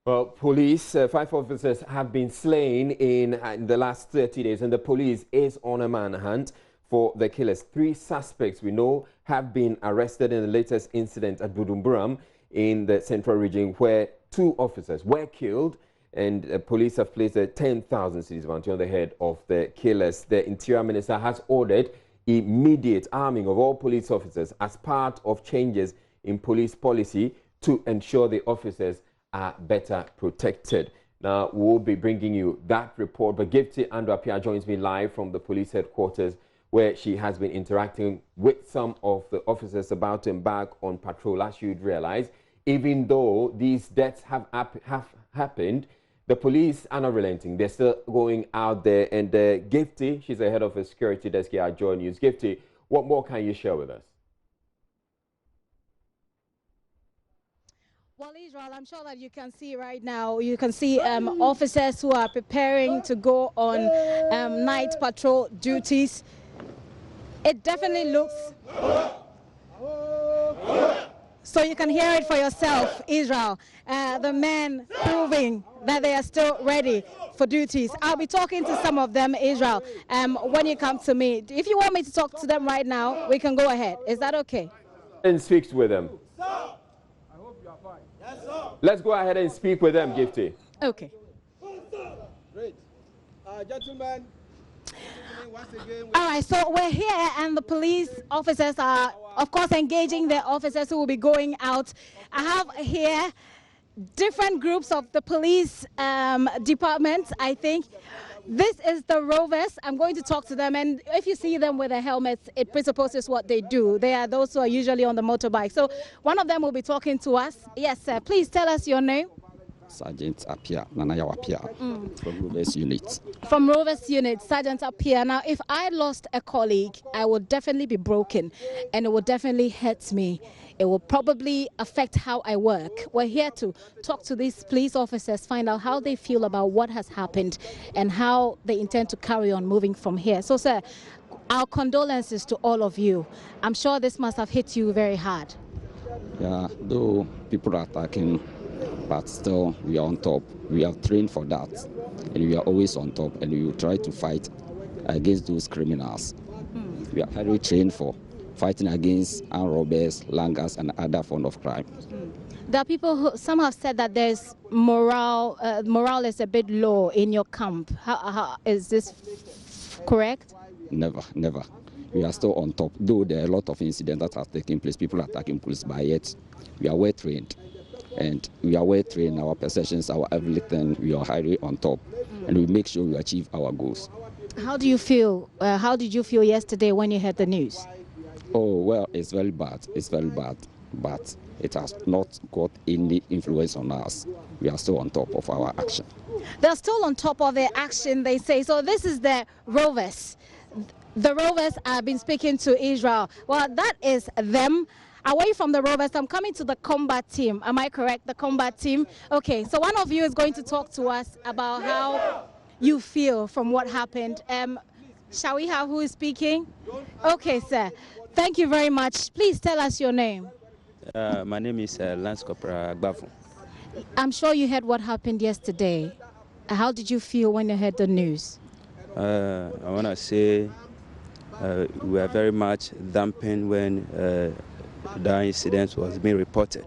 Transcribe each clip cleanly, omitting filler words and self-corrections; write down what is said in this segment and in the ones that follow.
Well, police, 5 officers have been slain in the last 30 days, and the police is on a manhunt for the killers. 3 suspects we know have been arrested in the latest incident at Budumburam in the central region, where 2 officers were killed, and police have placed a 10,000 cedis bounty on the head of the killers. The Interior Minister has ordered immediate arming of all police officers as part of changes in police policy to ensure the officers are better protected. Now, we'll be bringing you that report, but Gifty Andwapia joins me live from the police headquarters, where she has been interacting with some of the officers about to embark on patrol. As you'd realize, even though these deaths have happened, the police are not relenting. They're still going out there. And Gifty, she's the head of a security desk here at JoyNews. Gifty, what more can you share with us? Well, Israel, I'm sure that you can see right now, you can see officers who are preparing to go on night patrol duties. It definitely looks... So you can hear it for yourself, Israel. The men proving that they are still ready for duties. I'll be talking to some of them, Israel, when you come to me. If you want me to talk to them right now, we can go ahead. Is that okay? And speak with them. Let's go ahead and speak with them, Gifty. Okay. Great. Gentlemen, once again... All right, so we're here and the police officers are, of course, engaging the officers who will be going out. I have here different groups of the police departments, I think. This is the rovers. I'm going to talk to them, and if you see them with their helmets, it presupposes what they do. They are those who are usually on the motorbike. So one of them will be talking to us. Yes, sir. Please tell us your name. Sergeant Apia, Nanaya Apia, from Rovers Unit. From Rovers Unit, Sergeant Apia. Now, if I lost a colleague, I would definitely be broken, and it would definitely hurt me. It will probably affect how I work. We're here to talk to these police officers, find out how they feel about what has happened and how they intend to carry on moving from here. So, sir, our condolences to all of you. I'm sure this must have hit you very hard. Yeah, though people are attacking, but still we are on top. We have trained for that, and we are always on top, and we will try to fight against those criminals. We are very trained for fighting against armed robbers, langers, and other forms of crime. There are people who, some have said that there's morale is a bit low in your camp. How is this correct? Never, never. We are still on top. Though there are a lot of incidents that are taking place, people are attacking police, but yet we are well trained. And we are well trained, our possessions, our everything, we are highly on top. And we make sure we achieve our goals. How do you feel? How did you feel yesterday when you heard the news? Oh, well, it's very bad. It's very bad. But it has not got any influence on us. We are still on top of our action. They're still on top of their action, they say. So this is the rovers. The rovers have been speaking to Israel. Well, that is them. Away from the rovers, I'm coming to the combat team. Am I correct? The combat team? Okay, so one of you is going to talk to us about how you feel from what happened. Shall we have who is speaking? Okay, sir. Thank you very much. Please tell us your name. My name is Lance Corporal Agbafu. I'm sure you heard what happened yesterday. How did you feel when you heard the news? I want to say we were very much dampened when the incident was being reported.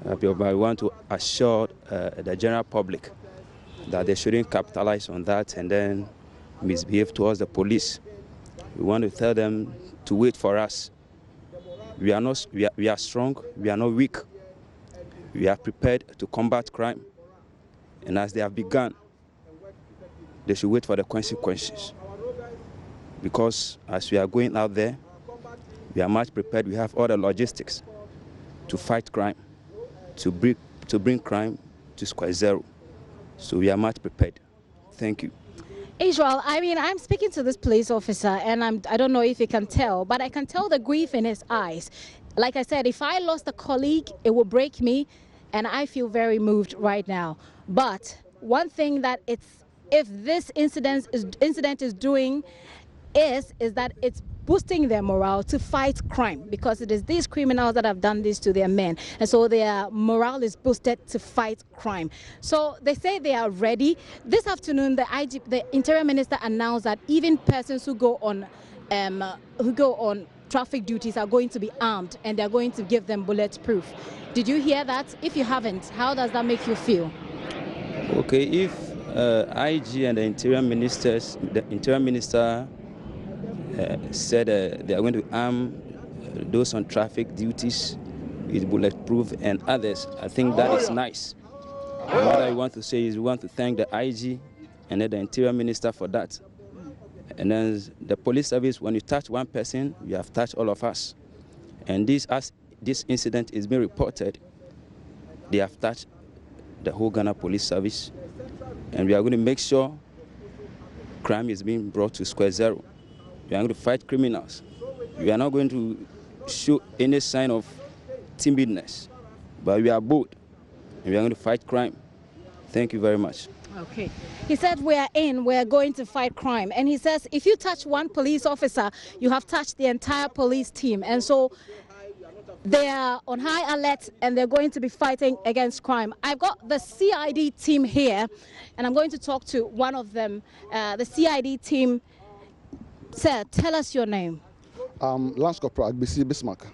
But I want to assure the general public that they shouldn't capitalize on that and then misbehave towards the police. We want to tell them to wait for us. We are strong, we are not weak. We are prepared to combat crime. And as they have begun, they should wait for the consequences. Because as we are going out there, we are much prepared. We have all the logistics to fight crime, to bring crime to square zero. So we are much prepared. Thank you. Israel, I mean, I'm speaking to this police officer, and I don't know if you can tell, but I can tell the grief in his eyes. Like I said, if I lost a colleague, it will break me, and I feel very moved right now. But one thing that if this incident is doing is that it's boosting their morale to fight crime, because it is these criminals that have done this to their men, and so their morale is boosted to fight crime. So they say they are ready. This afternoon, the Interior Minister announced that even persons who go on traffic duties are going to be armed, and they're going to give them bulletproof. Did you hear that? If you haven't, how does that make you feel? Okay, if IG and the Interior Minister said they are going to arm those on traffic duties with bulletproof and others, I think that is nice. And what I want to say is we want to thank the IG and then the Interior Minister for that. And then the police service, when you touch one person, you have touched all of us. And as this incident is being reported, they have touched the whole Ghana Police Service. And we are going to make sure crime is being brought to square zero. We are going to fight criminals. We are not going to show any sign of timidness, but we are bold, and we are going to fight crime. Thank you very much. Okay. He said we're going to fight crime. And he says if you touch one police officer, you have touched the entire police team. And so they are on high alert, and they're going to be fighting against crime. I've got the CID team here, and I'm going to talk to one of them. The CID team. Sir, tell us your name. Lance Corporal BC Bismarck.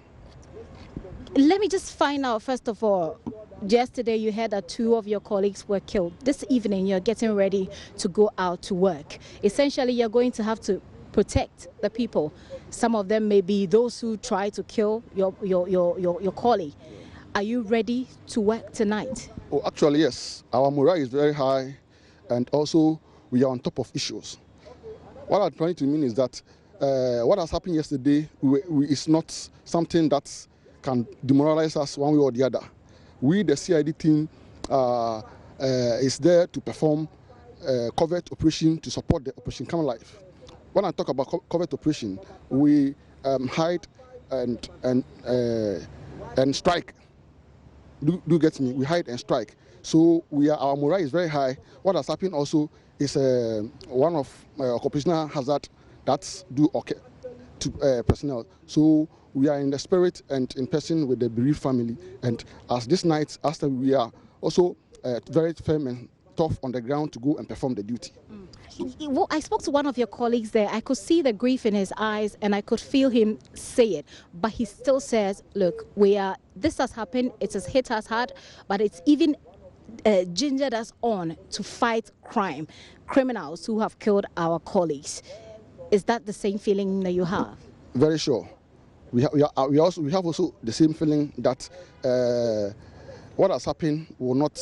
Let me just find out, first of all, yesterday you heard that 2 of your colleagues were killed. This evening you're getting ready to go out to work. Essentially, you're going to have to protect the people. Some of them may be those who try to kill your colleague. Are you ready to work tonight? Oh, actually, yes. Our morale is very high, and also we are on top of issues. What I'm trying to mean is that what has happened yesterday is not something that can demoralize us one way or the other. We, the CID team, is there to perform covert operation to support the Operation Come Alive. When I talk about covert operation, we hide and strike. Do get me? We hide and strike. So our morale is very high. What has happened also is one of occupational hazard that's due to personnel. So we are in the spirit and in person with the bereaved family. And as this night, after we are also very firm and tough on the ground to go and perform the duty. Well, I spoke to one of your colleagues there. I could see the grief in his eyes, and I could feel him say it. But he still says, look, this has happened, it has hit us hard, but it's even gingered us on to fight crime, criminals who have killed our colleagues. Is that the same feeling that you have? Very sure. We have also the same feeling that what has happened will not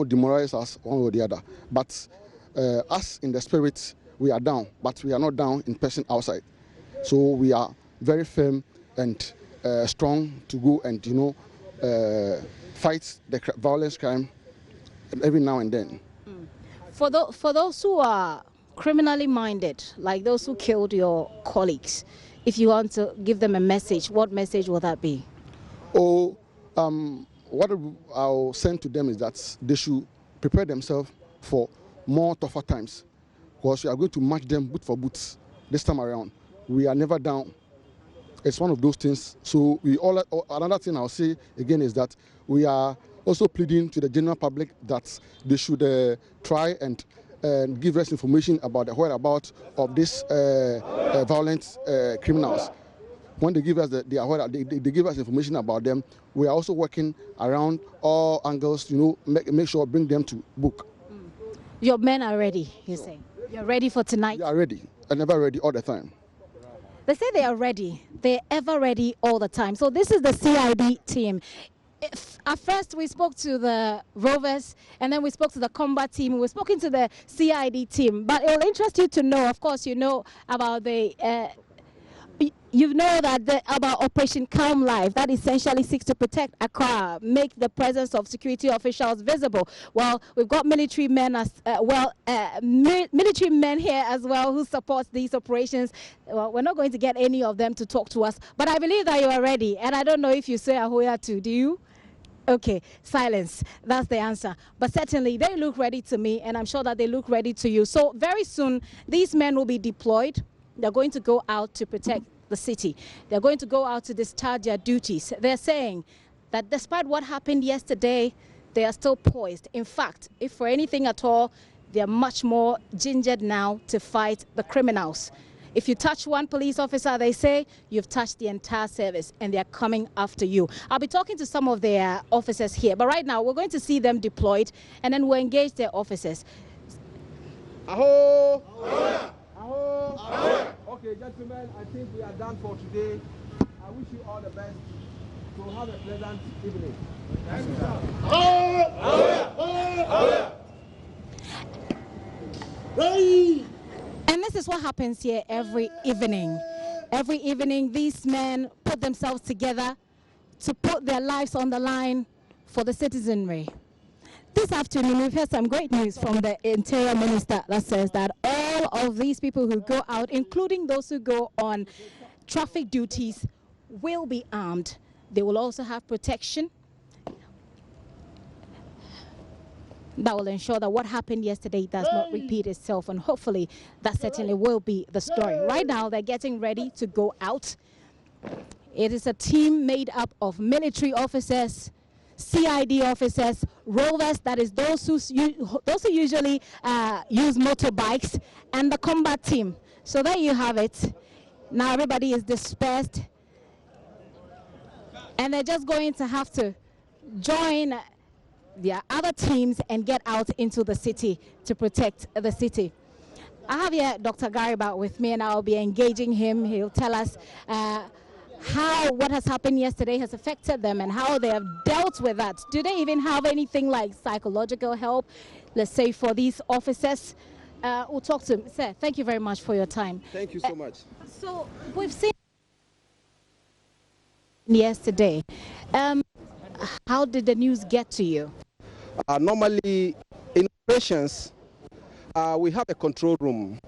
demoralize us one way or the other. But us in the spirit, we are down, but we are not down in person outside. So we are very firm and strong to go and fight the violence crime every now and then. For those who are criminally minded, like those who killed your colleagues, if you want to give them a message, what message will that be? What I'll send to them is that they should prepare themselves for more tougher times, because we are going to match them boot for boot this time around. We are never down. It's one of those things. So another thing I'll say again is that we are also pleading to the general public that they should try and give us information about the whereabouts of these violent criminals. When they give us they give us information about them, we are also working around all angles, make sure bring them to book. Your men are ready, you say? You're ready for tonight? We are ready, and never ready all the time. They say they are ready. They're ever ready all the time. So this is the CID team. At first, we spoke to the Rovers, and then we spoke to the combat team. We're speaking to the CID team. But it will interest you to know, of course, you know about about Operation Calm Life, that essentially seeks to protect Accra, make the presence of security officials visible. Well, we've got military men military men here as well who support these operations. Well, we're not going to get any of them to talk to us, but I believe that you are ready. And I don't know if you say Ahoya too, do you? Okay, silence. That's the answer. But certainly, they look ready to me, and I'm sure that they look ready to you. So very soon, these men will be deployed. They're going to go out to protect the city. They're going to go out to discharge their duties. They're saying that despite what happened yesterday, they are still poised. In fact, if for anything at all, they are much more gingered now to fight the criminals. If you touch one police officer, they say you've touched the entire service and they're coming after you. I'll be talking to some of their officers here, but right now we're going to see them deployed and then we'll engage their officers. Aho! Aho! Aho! Aho! Okay, gentlemen, I think we are done for today. I wish you all the best. So have a pleasant evening. Thank you, sir. And this is what happens here every evening. Every evening, these men put themselves together to put their lives on the line for the citizenry. This afternoon, we've heard some great news from the Interior Minister that says that all of these people who go out, including those who go on traffic duties, will be armed. They will also have protection that will ensure that what happened yesterday does not repeat itself, and hopefully that certainly will be the story. Right now, they're getting ready to go out. It is a team made up of military officers, CID officers, rovers, that is those who usually use motorbikes, and the combat team. So there you have it. Now everybody is dispersed, and they're just going to have to join their other teams and get out into the city to protect the city. I have here Dr. Gariba with me, and I'll be engaging him. He'll tell us how what has happened yesterday has affected them and how they have dealt with that. Do they even have anything like psychological help, let's say, for these officers? We'll talk to him. Sir, thank you very much for your time. Thank you so much. So we've seen yesterday. How did the news get to you? Normally, in operations, we have a control room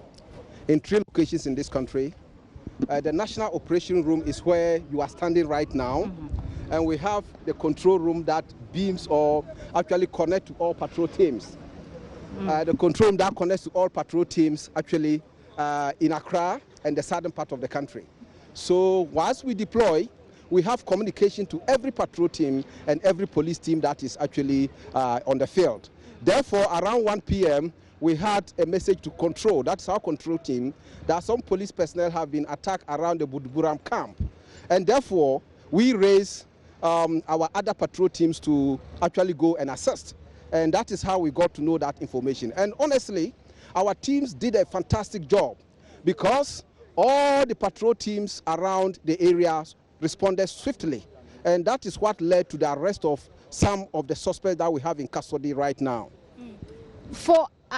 in 3 locations in this country. The National Operation Room is where you are standing right now. And we have the control room that beams or actually connect to all patrol teams. The control room that connects to all patrol teams actually in Accra and the southern part of the country. So once we deploy, we have communication to every patrol team and every police team that is actually on the field. Therefore, around 1 p.m., we had a message to control, that's our control team, that some police personnel have been attacked around the Buduburam camp. And therefore, we raised our other patrol teams to actually go and assist. And that is how we got to know that information. And honestly, our teams did a fantastic job because all the patrol teams around the area responded swiftly. And that is what led to the arrest of some of the suspects that we have in custody right now.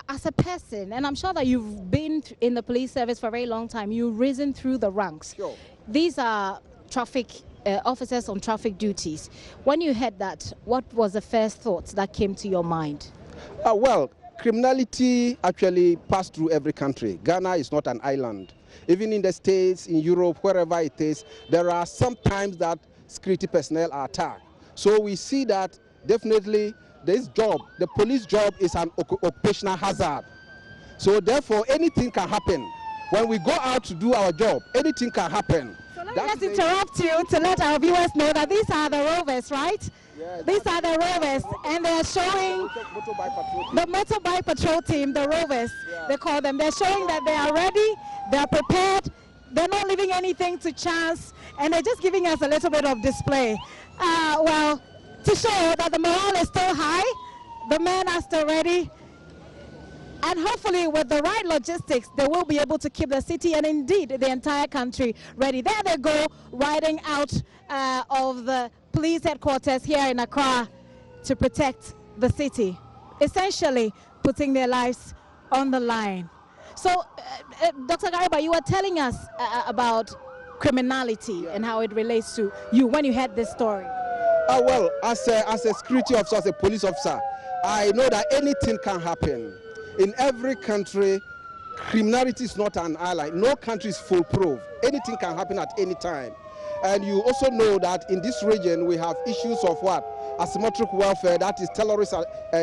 As a person, and I'm sure that you've been in the police service for a very long time, you've risen through the ranks. Sure. These are traffic officers on traffic duties. When you heard that, what was the first thoughts that came to your mind? Well, criminality actually passed through every country. Ghana is not an island. Even in the States, in Europe, wherever it is, there are some times that security personnel are attacked. So we see that definitely this job, the police job, is an occupational hazard. So therefore, anything can happen. When we go out to do our job, anything can happen. So let me just interrupt you to let our viewers know that these are the rovers, right? Yeah, these are the rovers, and they're showing the motorbike patrol team, the rovers, they call them. They're showing that they are ready, they're prepared, they're not leaving anything to chance, and they're just giving us a little bit of display. Well, to show that the morale is still high, the men are still ready, and hopefully with the right logistics, they will be able to keep the city and indeed the entire country ready. There they go, riding out of the police headquarters here in Accra to protect the city, essentially putting their lives on the line. So, Dr. Gariba, you were telling us about criminality and how it relates to you when you heard this story. Well, as a security officer, as a police officer, I know that anything can happen. In every country, criminality is not an ally. No country is foolproof. Anything can happen at any time. And you also know that in this region, we have issues of what? asymmetric welfare, that is terrorist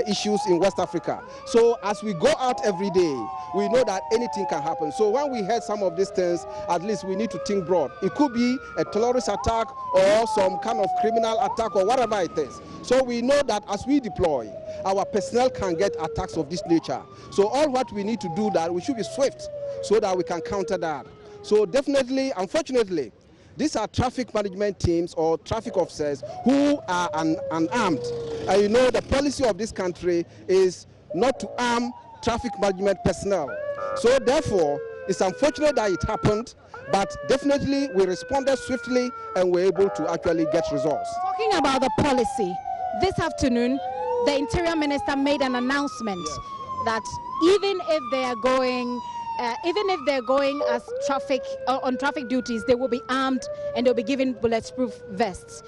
issues in West Africa. So as we go out every day, we know that anything can happen. So when we heard some of these things, at least we need to think broad. It could be a terrorist attack or some kind of criminal attack or whatever it is. So we know that as we deploy, our personnel can get attacks of this nature. So all what we need to do that, we should be swift so that we can counter that. So definitely, unfortunately, these are traffic management teams or traffic officers who are unarmed. And you know the policy of this country is not to arm traffic management personnel. So therefore, it's unfortunate that it happened, but definitely we responded swiftly and were able to actually get results. Talking about the policy, this afternoon, the Interior Minister made an announcement that even if they're going as on traffic duties, they will be armed and they'll be given bulletproof vests.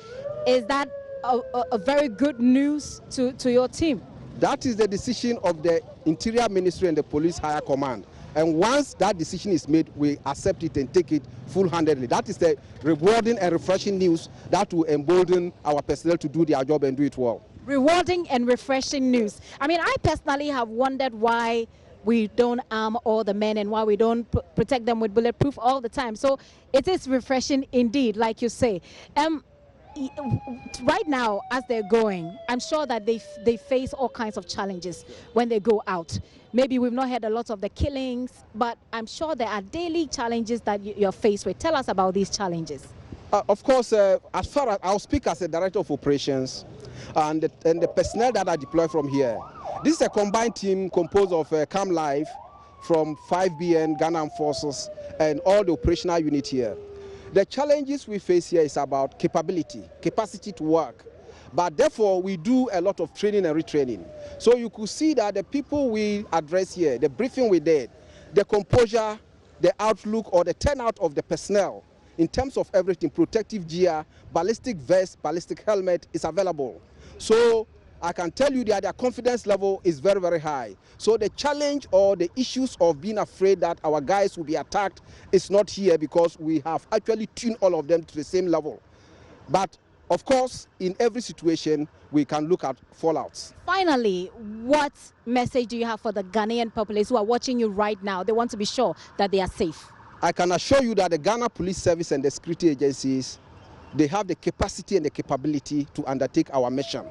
Is that a very good news to your team? That is the decision of the Interior Ministry and the Police Higher Command. And once that decision is made, we accept it and take it full-handedly. That is the rewarding and refreshing news that will embolden our personnel to do their job and do it well. Rewarding and refreshing news. I mean, I personally have wondered why we don't arm all the men and why we don't protect them with bulletproof all the time. So it is refreshing indeed, like you say. Right now, as they're going, I'm sure that they face all kinds of challenges when they go out. Maybe we've not heard a lot of the killings, but I'm sure there are daily challenges that you're faced with. Tell us about these challenges. Of course, as far as I'll speak as a director of operations and the personnel that are deployed from here. This is a combined team composed of CAM Live from 5BN, Ghana Armed Forces, and all the operational unit here. The challenges we face here is about capacity to work. But therefore, we do a lot of training and retraining. So you could see that the people we address here, the briefing we did, the composure, the outlook, or the turnout of the personnel, in terms of everything, protective gear, ballistic vest, ballistic helmet is available. So I can tell you that their confidence level is very, very high. So the challenge or the issues of being afraid that our guys will be attacked is not here because we have actually tuned all of them to the same level. But of course, in every situation, we can look at fallouts. Finally, what message do you have for the Ghanaian populace who are watching you right now? They want to be sure that they are safe. I can assure you that the Ghana Police Service and the security agencies, they have the capacity and the capability to undertake our mission.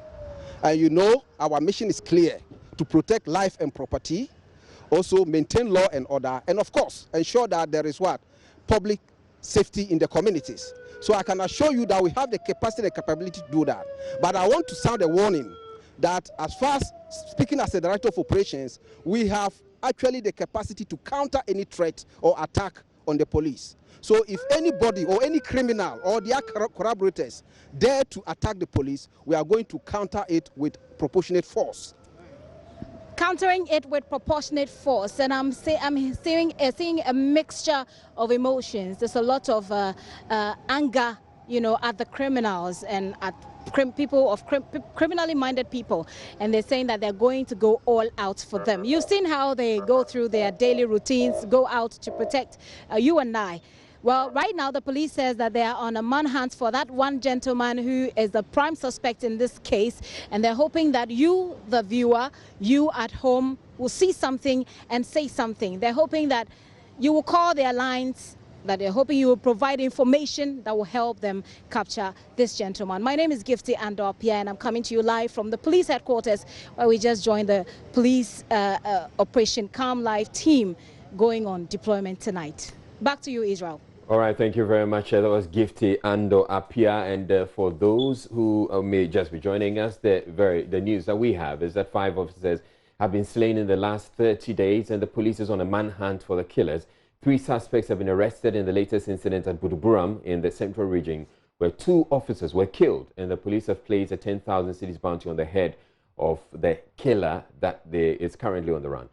And you know, our mission is clear: to protect life and property, also maintain law and order, and of course, ensure that there is what? Public safety in the communities. So I can assure you that we have the capacity and capability to do that. But I want to sound a warning that as far as speaking as a director of operations, we have actually the capacity to counter any threat or attack on the police. So if anybody or any criminal or their corroborators dare to attack the police, we are going to counter it with proportionate force. Countering it with proportionate force, and I'm seeing a mixture of emotions. There's a lot of anger, you know, at the criminals and at criminally minded people, and they're saying that they're going to go all out for them. You've seen how they go through their daily routines, go out to protect you and I. Well, right now the police says that they are on a manhunt for that one gentleman who is the prime suspect in this case, and they're hoping that you, the viewer, you at home, will see something and say something. They're hoping that you will call their lines, that they're hoping you will provide information that will help them capture this gentleman. My name is Gifty Andopia, and I'm coming to you live from the police headquarters, where we just joined the police Operation Calm Live team going on deployment tonight. Back to you, Israel. All right, thank you very much. That was Gifty Andopia, and for those who may just be joining us, the news that we have is that 5 officers have been slain in the last 30 days, and the police is on a manhunt for the killers. 3 suspects have been arrested in the latest incident at Buduburam in the central region, where 2 officers were killed, and the police have placed a 10,000 cedis bounty on the head of the killer that is currently on the run.